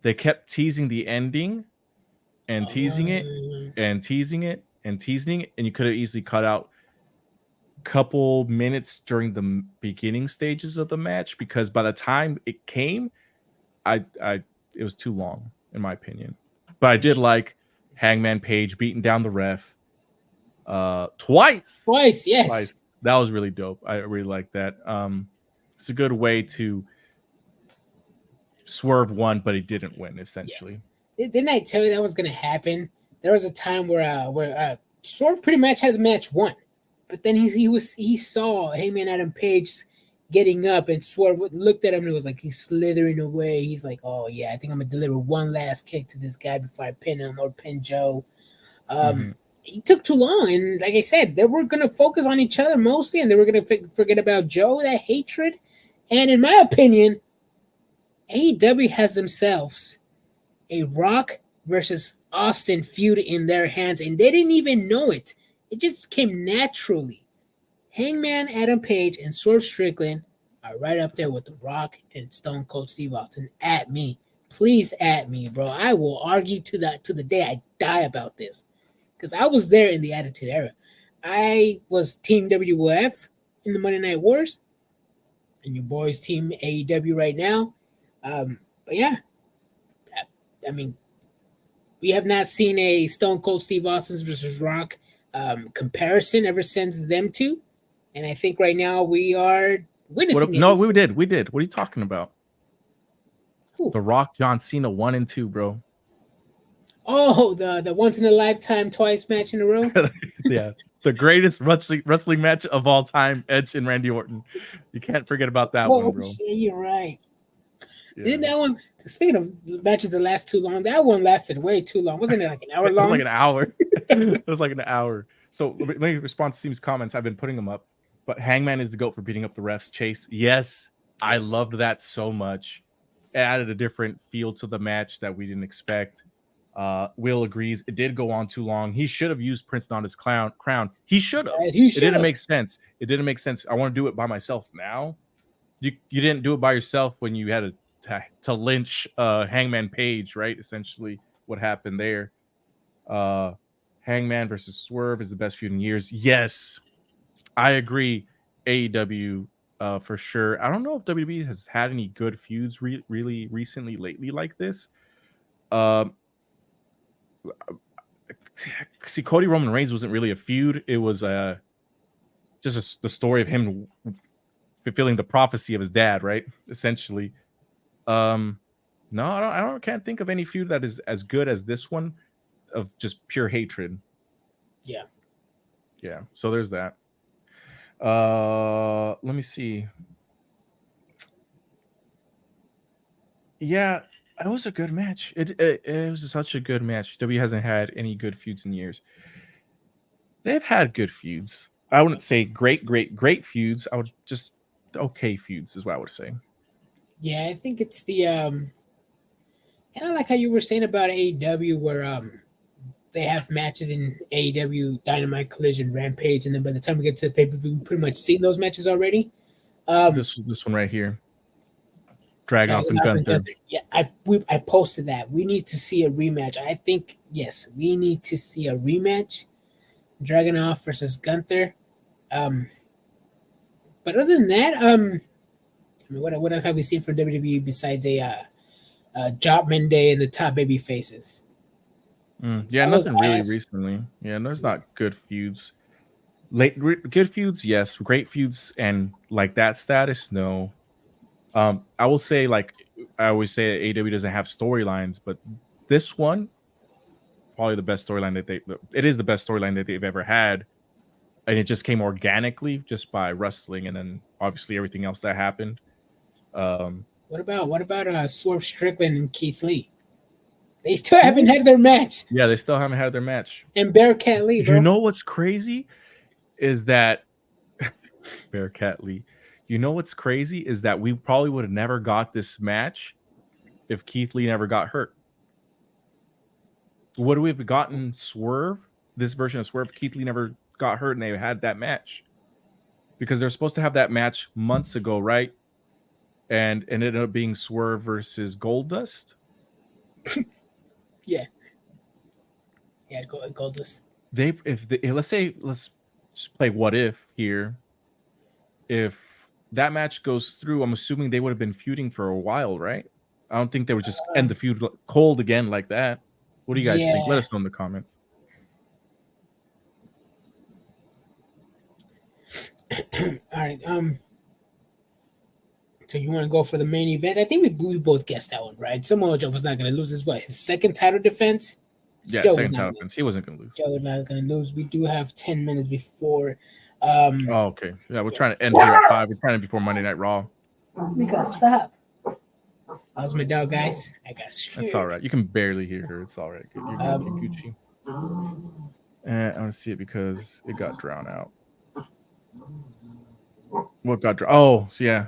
they kept teasing the ending and teasing it and teasing it and teasing it, and you could have easily cut out a couple minutes during the beginning stages of the match, because by the time it came, it was too long in my opinion. But I did like Hangman Page beating down the ref twice. Yes. Twice. That was really dope. I really like that. It's a good way to Swerve won, but he didn't win, essentially. Yeah. Didn't I tell you that was going to happen? There was a time where Swerve pretty much had the match won, but then he saw Hangman Adam Page getting up, and Swerve looked at him and it was like he's slithering away. He's like, "Oh yeah, I think I'm gonna deliver one last kick to this guy before I pin him or pin Joe." He took too long, and like I said, they were gonna focus on each other mostly, and they were gonna forget about Joe, that hatred. And in my opinion, AEW has themselves a Rock versus Austin feud in their hands, and they didn't even know it. It just came naturally. Hangman Adam Page and Swerve Strickland are right up there with The Rock and Stone Cold Steve Austin. At me. please at me, bro. I will argue to the day I die about this, because I was there in the Attitude Era. I was Team WWF in the Monday Night Wars, and your boys Team AEW right now. But yeah, I mean, we have not seen a Stone Cold Steve Austin versus Rock comparison ever since them two, and I think right now we are witnessing it. No, we did. What are you talking about? Who? The Rock, John Cena, 1 and 2, bro. Oh, the once in a lifetime, twice match in a row. Yeah, the greatest wrestling match of all time, Edge and Randy Orton. You can't forget about that one, bro. Yeah, you're right. Yeah. Didn't that one? Speaking of matches that last too long, that one lasted way too long. Wasn't it like an hour long? It was like an hour. It was like an hour. So let me respond to Steve's comments. I've been putting them up. But Hangman is the GOAT for beating up the refs. Chase, yes, I loved that so much. It added a different feel to the match that we didn't expect. Will agrees. It did go on too long. He should have used Prince Nana's crown. He should have. It didn't make sense. I want to do it by myself now. You didn't do it by yourself when you had to lynch Hangman Page, right? Essentially what happened there. Hangman versus Swerve is the best feud in years. Yes, I agree. AEW for sure. I don't know if WWE has had any good feuds really recently lately like this. See, Cody Roman Reigns wasn't really a feud. It was just the story of him fulfilling the prophecy of his dad, right? Essentially. No, I can't think of any feud that is as good as this one of just pure hatred. Yeah. So there's that. Let me see. Yeah, it was a good match. It was such a good match. W hasn't had any good feuds in years. They've had good feuds. I wouldn't say great feuds. I would just okay feuds is what I would say. Yeah, I think it's the kind of like how you were saying about AEW, where they have matches in AEW Dynamite, Collision, Rampage, and then by the time we get to the pay-per-view, we've pretty much seen those matches already. This one right here, Dragunov and Gunther. Yeah, I posted that. We need to see a rematch. I think yes, we need to see a rematch. Dragunov versus Gunther. But other than that, I mean, what else have we seen from WWE besides a Jobman Day and the top baby faces? Yeah, nothing really recently. Yeah, there's not good feuds. Good feuds, yes. Great feuds and like that status, no. I will say, like I always say, AEW doesn't have storylines, but this one probably the best storyline it is the best storyline that they've ever had, and it just came organically just by wrestling, and then obviously everything else that happened. What about Swerve Strickland and Keith Lee? They still haven't had their match. Yeah, they still haven't had their match. And Bearcat Lee, bro. You know what's crazy is that Bearcat Lee. You know what's crazy is that we probably would have never got this match if Keith Lee never got hurt. Would we have gotten Swerve, this version of Swerve, Keith Lee never got hurt and they had that match? Because they're supposed to have that match months ago, right? And it ended up being Swerve versus Goldust. Yeah, Goldust. Let's just play what if here. If that match goes through, I'm assuming they would have been feuding for a while, right? I don't think they would just end the feud cold again like that. What do you guys think? Let us know in the comments. All right. So you want to go for the main event? I think we both guessed that one, right? Samoa Joe was not going to lose. His second title defense. Yeah, second title defense. He wasn't going to lose. Joe was not going to lose. We do have 10 minutes before. Okay. Yeah, we're trying to end here at 5. We're trying to before Monday Night Raw. We got to stop. How's my dog, guys? I got scared. That's all right. You can barely hear her. It's all right. You're Gucci. I want to see it because it got drowned out. What got drowned? Oh, so yeah,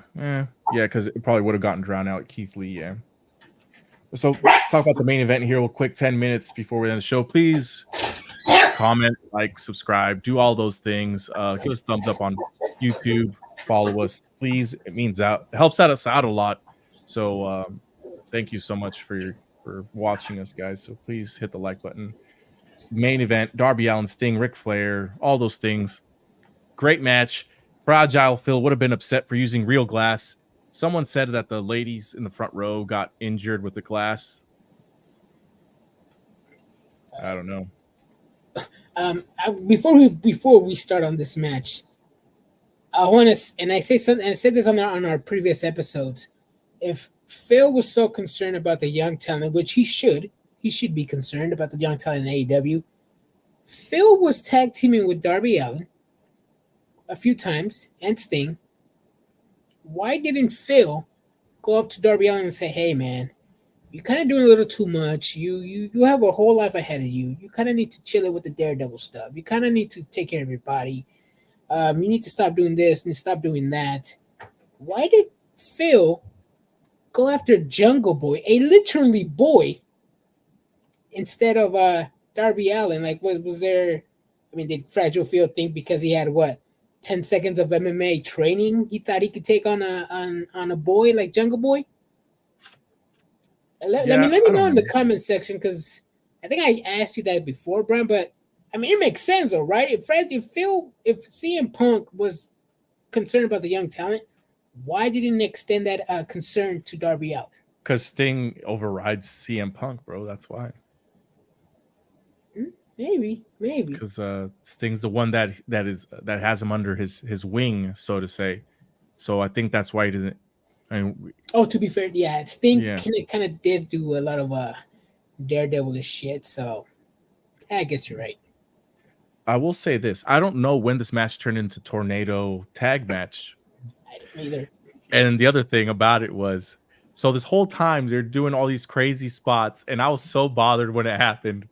because it probably would have gotten drowned out. Keith Lee, yeah. So let's talk about the main event here real quick. 10 minutes before we end the show. Please comment, like, subscribe, do all those things. Give us a thumbs up on YouTube. Follow us, please. It means out. It helps us out a lot. So Thank you so much for watching us, guys. So please hit the like button. Main event: Darby Allin, Sting, Ric Flair, all those things. Great match. Fragile Phil would have been upset for using real glass. Someone said that the ladies in the front row got injured with the glass. I don't know. Before we start on this match, I want to, and I say something. I said this on our previous episodes. If Phil was so concerned about the young talent, which he should be concerned about the young talent in AEW. Phil was tag teaming with Darby Allin a few times and Sting. Why didn't Phil go up to Darby Allin and say, "Hey, man, you're kind of doing a little too much. You have a whole life ahead of you. You kind of need to chill it with the Daredevil stuff. You kind of need to take care of your body. You need to stop doing this and stop doing that." Why did Phil go after Jungle Boy, a literally boy, instead of Darby Allin? Like, what was there? I mean, did Fragile Phil think because he had 10 seconds of MMA training, he thought he could take on a boy like Jungle Boy? Let me know in the comment section, because I think I asked you that before, Brian. But I mean, it makes sense, though, right? If CM Punk was concerned about the young talent, why didn't he extend that concern to Darby Allin? Because Sting overrides CM Punk, bro. That's why. Maybe. Because Sting's the one that has him under his wing, so to say. So I think that's why he doesn't. I mean, to be fair, yeah, Sting kind of did do a lot of Daredevil-ish shit. So I guess you're right. I will say this: I don't know when this match turned into tornado tag match. I don't either. And the other thing about it was, so this whole time they're doing all these crazy spots, and I was so bothered when it happened.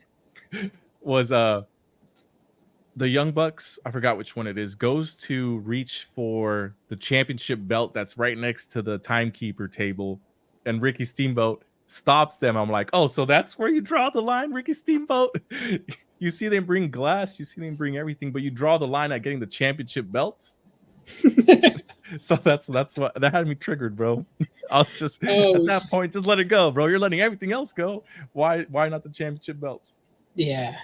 Was the Young Bucks, I forgot which one it is, goes to reach for the championship belt that's right next to the timekeeper table, and Ricky Steamboat stops them. I'm like, oh, so that's where you draw the line, Ricky Steamboat? You see them bring glass, you see them bring everything, but you draw the line at getting the championship belts? So that's what that had me triggered, bro. I was just at that point, just let it go, bro. You're letting everything else go. Why not the championship belts? Yeah.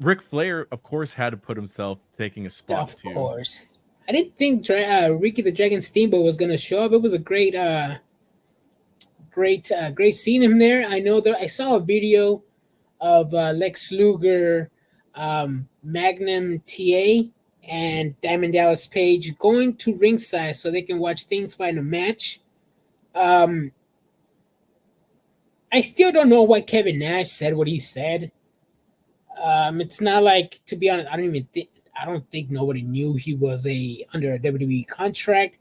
Ric Flair, of course, had to put himself taking a spot. Of course. I didn't think Ricky the Dragon Steamboat was gonna show up. It was a great seeing him there. I know that I saw a video of Lex Luger, Magnum TA, and Diamond Dallas Page going to ringside so they can watch things fight a match. I still don't know why Kevin Nash said what he said. It's not like, to be honest, I don't think nobody knew he was under a WWE contract.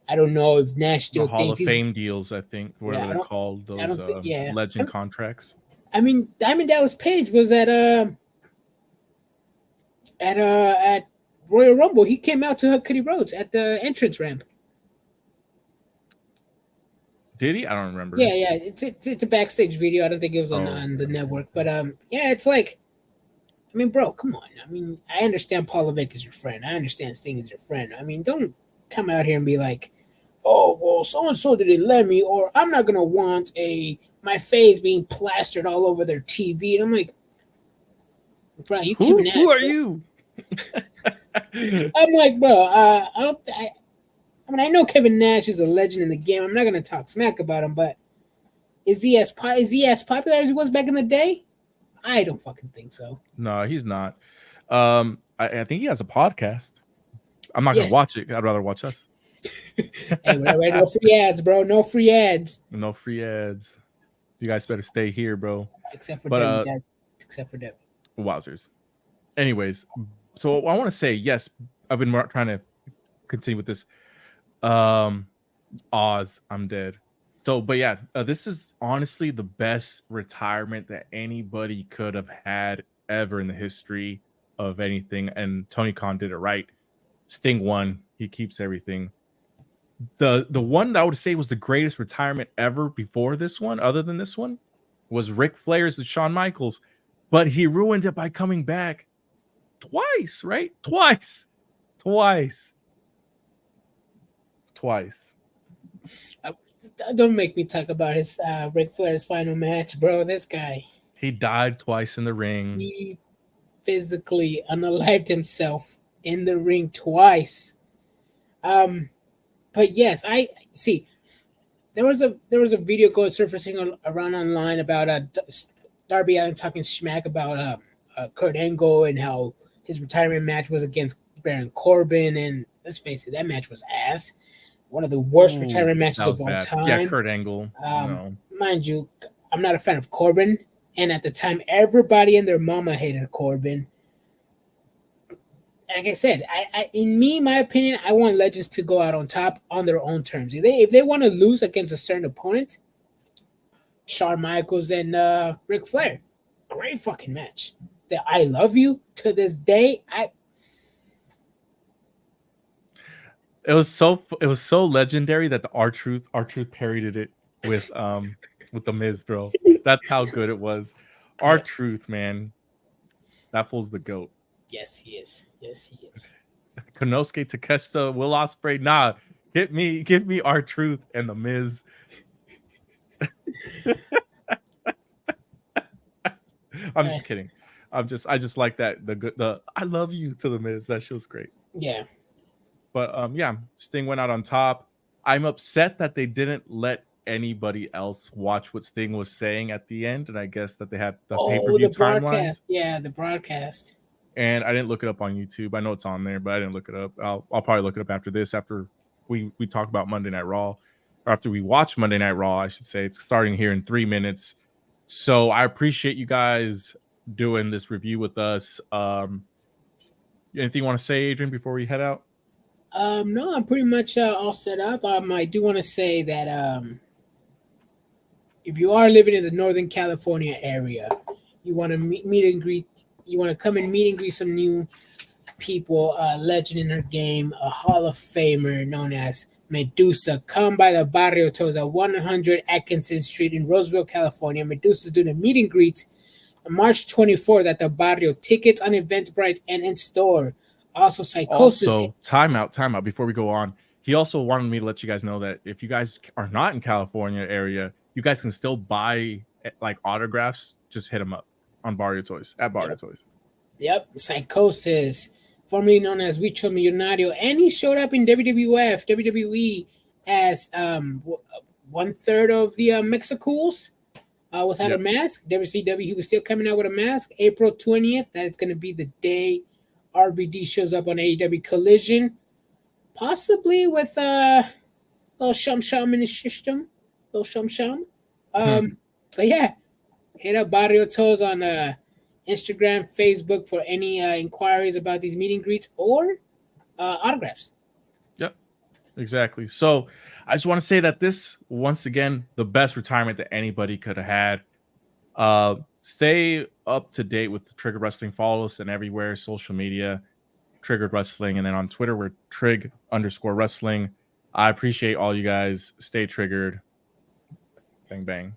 I don't know if Nash still Hall thinks of Fame deals, I think, whatever they're called, those legend contracts. I mean, Diamond Dallas Page was at Royal Rumble. He came out to hug Cody Rhodes at the entrance ramp. Did he? I don't remember. Yeah. It's a backstage video. I don't think it was on the network, but yeah, it's like, I mean, bro, come on. I mean, I understand Paul Levesque is your friend. I understand Sting is your friend. I mean, don't come out here and be like, oh, well, so-and-so didn't let me, or I'm not going to want my face being plastered all over their TV. And I'm like, bro, you keep Nash. Who are you? I'm like, bro, I mean, I know Kevin Nash is a legend in the game. I'm not going to talk smack about him, but is he as popular as he was back in the day? I don't fucking think so. No, he's not. I think he has a podcast. I'm not gonna watch it. I'd rather watch us. Hey, no free ads, bro. No free ads. No free ads. You guys better stay here, bro. Except for Debbie. Except for Debbie. Wowzers. Anyways, so I want to say, yes, I've been trying to continue with this. Oz, I'm dead. So, but yeah, this is honestly the best retirement that anybody could have had ever in the history of anything. And Tony Khan did it right. Sting won. He keeps everything. The one that I would say was the greatest retirement ever before this one, other than this one, was Ric Flair's with Shawn Michaels. But he ruined it by coming back twice, right? Twice. Don't make me talk about his Ric Flair's final match, bro. This guy, He died twice in the ring. he physically unalived himself in the ring twice. But yes, I see. There was a video going surfacing around online about Darby Allin talking smack about Kurt Angle and how his retirement match was against Baron Corbin, and let's face it, that match was ass. One of the worst retirement matches of all bad. time. Yeah, Kurt Angle. No. Mind you, I'm not a fan of Corbin, and at the time, everybody and their mama hated Corbin. Like I said, my opinion, I want legends to go out on top on their own terms. If they want to lose against a certain opponent, Shawn Michaels and Ric Flair, great fucking match. The I love you to this day. It was so legendary that the R-Truth parodied it with the Miz, bro. That's how good it was. R-Truth, man, that fool's the GOAT. Yes, he is. Yes, he is. Konosuke Takeshita, Will Ospreay, nah, give me R-Truth and the Miz. I'm just kidding. I just like that the I love you to the Miz. That show's great. Yeah. But yeah, Sting went out on top. I'm upset that they didn't let anybody else watch what Sting was saying at the end, and I guess that they had the pay-per-view timelines. Yeah, the broadcast. And I didn't look it up on YouTube. I know it's on there, but I didn't look it up. I'll probably look it up after this, after we talk about Monday Night Raw, or after we watch Monday Night Raw, I should say. It's starting here in 3 minutes. So I appreciate you guys doing this review with us. Anything you want to say, Adrian, before we head out? No, I'm pretty much all set up. I do want to say that if you are living in the Northern California area, you want to meet and greet, you want to come and meet and greet some new people, a legend in her game, a Hall of Famer known as Medusa. Come by the Barrio Toes at 100 Atkinson Street in Roseville, California. Medusa's doing a meet and greet on March 24th at the Barrio. Tickets on Eventbrite and in store. Also, Psychosis. Also, time out before we go on. He also wanted me to let you guys know that if you guys are not in California area, you guys can still buy like autographs. Just hit him up on Barrio Toys at Barrio Toys. Yep, Psychosis, formerly known as Richo Millonario, and he showed up in WWE as 1/3 of the Mexicools without a mask. WCW, he was still coming out with a mask. April 20th, that is going to be the day RVD shows up on AEW Collision, possibly with a little shum in the system, little shum. But yeah, hit up Barrio Toes on Instagram, Facebook for any inquiries about these meet and greets or autographs. Yep, exactly. So I just want to say that this, once again, the best retirement that anybody could have had. Stay up to date with the Triggered Wrestling. Follow us and everywhere, social media, Triggered Wrestling, and then on Twitter we're Trig_Wrestling. I appreciate all you guys. Stay triggered. Bang bang.